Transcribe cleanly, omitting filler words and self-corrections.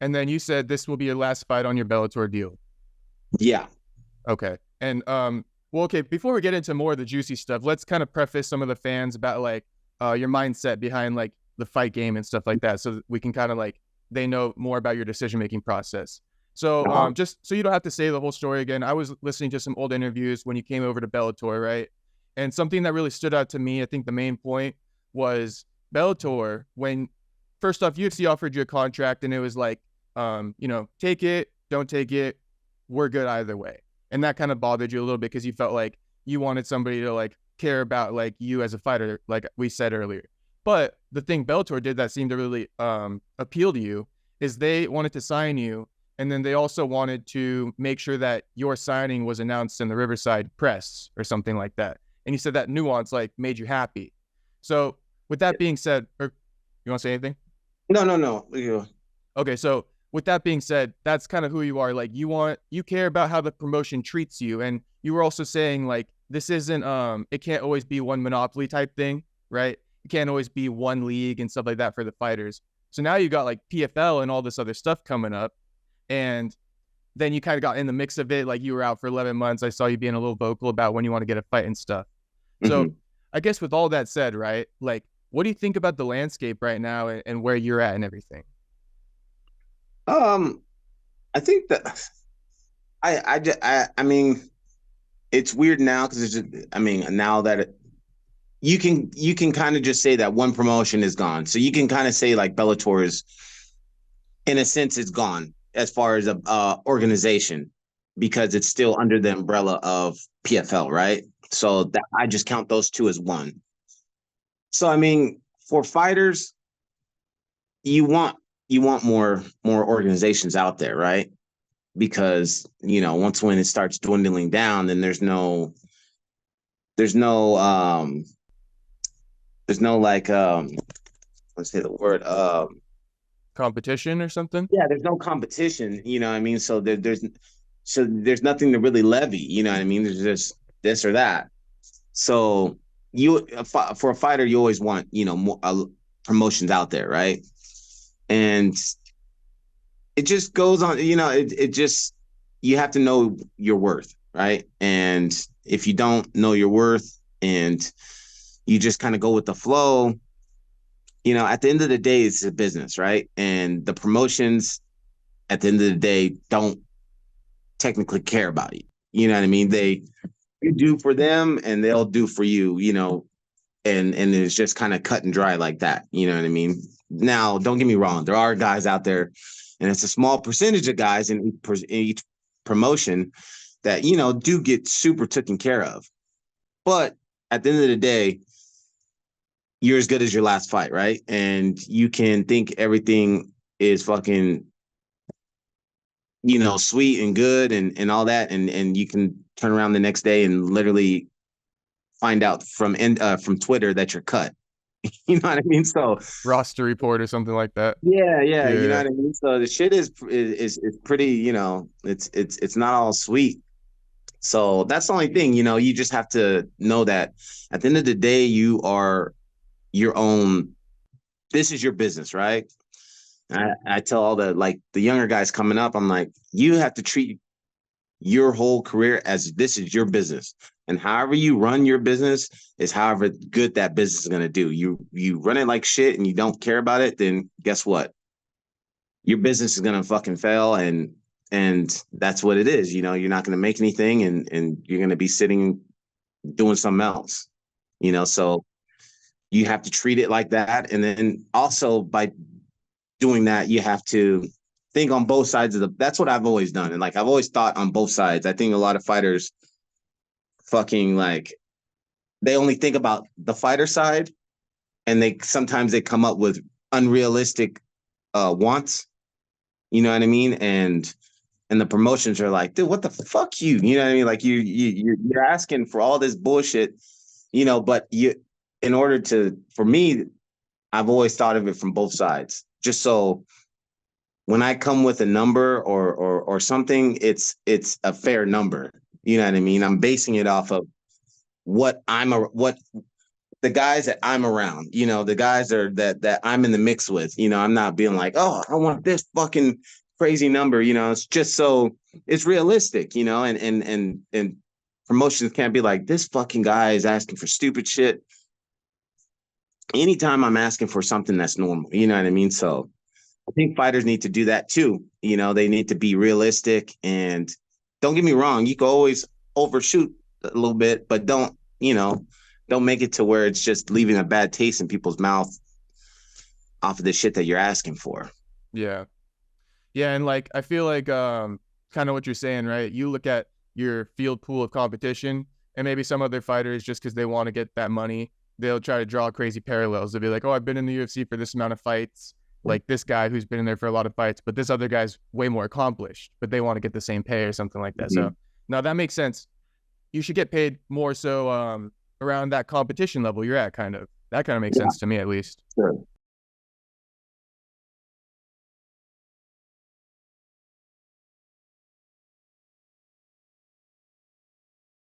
And then you said this will be your last fight on your Bellator deal. Yeah. Okay. And well, okay, before we get into more of the juicy stuff, let's kind of preface some of the fans about like your mindset behind like the fight game and stuff like that, so that we can kind of like they know more about your decision making process. So Uh-huh. just so you don't have to say the whole story again, I was listening to some old interviews when you came over to Bellator, right? And something that really stood out to me, I think the main point was Bellator, when first off UFC offered you a contract and it was like, take it, don't take it, we're good either way. And that kind of bothered you a little bit because you felt like you wanted somebody to like care about like you as a fighter, like we said earlier. But the thing Bellator did that seemed to really appeal to you is they wanted to sign you, and then they also wanted to make sure that your signing was announced in the Riverside Press or something like that. And you said that nuance like made you happy. So with that being said, or you want to say anything? No, no, no. Yeah. Okay, so with that being said, that's kind of who you are. Like you care about how the promotion treats you. And you were also saying like this isn't it can't always be one monopoly type thing, right? It can't always be one league and stuff like that for the fighters. So now you got like PFL and all this other stuff coming up. And then you kind of got in the mix of it. Like you were out for 11 months. I saw you being a little vocal about when you want to get a fight and stuff. So Hmm. I guess with all that said, right? Like, what do you think about the landscape right now and where you're at and everything? Um, I think that I mean, it's weird now because it's just, I mean, now that you can kind of just say that one promotion is gone. So you can kind of say like Bellator is, in a sense, it's gone as far as a organization because it's still under the umbrella of PFL, right? So that I just count those two as one. So I mean, for fighters, you want more organizations out there, right? Because once when it starts dwindling down, then there's no like let's say the word Competition or something? yeah, there's no competition, you know what I mean? So there's nothing to really levy, you know what I mean? There's just this or that. So for a fighter, you always want, more promotions out there, right? And it just goes on, it just you have to know your worth, right? And if you don't know your worth and you just kind of go with the flow, at the end of the day, it's a business, right? And the promotions at the end of the day don't technically care about you. You know what I mean? You do for them and they'll do for you, and it's just kind of cut and dry like that. You know what I mean? Now, don't get me wrong, there are guys out there, and it's a small percentage of guys in each promotion that do get super taken care of. But at the end of the day, you're as good as your last fight, right? And you can think everything is fucking sweet and good and all that, and you can turn around the next day and literally find out from Twitter that you're cut. You know what I mean? So Roster report or something like that. yeah, yeah, you know Yeah. what I mean. So the shit is pretty. It's not all sweet. So that's the only thing. You just have to know that at the end of the day, you are your own. This is your business, right? I tell all the younger guys coming up, I'm like, you have to treat your whole career as this is your business. And however you run your business is however good that business is gonna do. You run it like shit and you don't care about it, then guess what? Your business is gonna fucking fail and that's what it is. You're not gonna make anything and you're gonna be sitting doing something else. So you have to treat it like that. And then also by doing that, you have to think on both sides of that's what I've always done. And like I've always thought on both sides. I think a lot of fighters fucking like they only think about the fighter side and they sometimes they come up with unrealistic wants. You know what I mean? And the promotions are like, dude, what the fuck you know what I mean? Like you're asking for all this bullshit, but in order for me, I've always thought of it from both sides. Just so when I come with a number or something, it's a fair number. You know what I mean? I'm basing it off of what the guys that I'm around, the guys that I'm in the mix with. I'm not being like, oh, I want this fucking crazy number. It's just so it's realistic. And promotions can't be like, this fucking guy is asking for stupid shit. Anytime I'm asking for something that's normal, you know what I mean? So I think fighters need to do that too. They need to be realistic, and don't get me wrong, you can always overshoot a little bit, but don't make it to where it's just leaving a bad taste in people's mouth off of the shit that you're asking for. Yeah. Yeah. And like, I feel like kind of what you're saying, right? You look at your field pool of competition, and maybe some other fighters, just because they want to get that money, they'll try to draw crazy parallels. They'll be like, oh, I've been in the UFC for this amount of fights, like this guy who's been in there for a lot of fights, but this other guy's way more accomplished, but they want to get the same pay or something like that. Mm-hmm. So now that makes sense. You should get paid more so around that competition level you're at, kind of. That kind of makes sense to me, at least. Sure.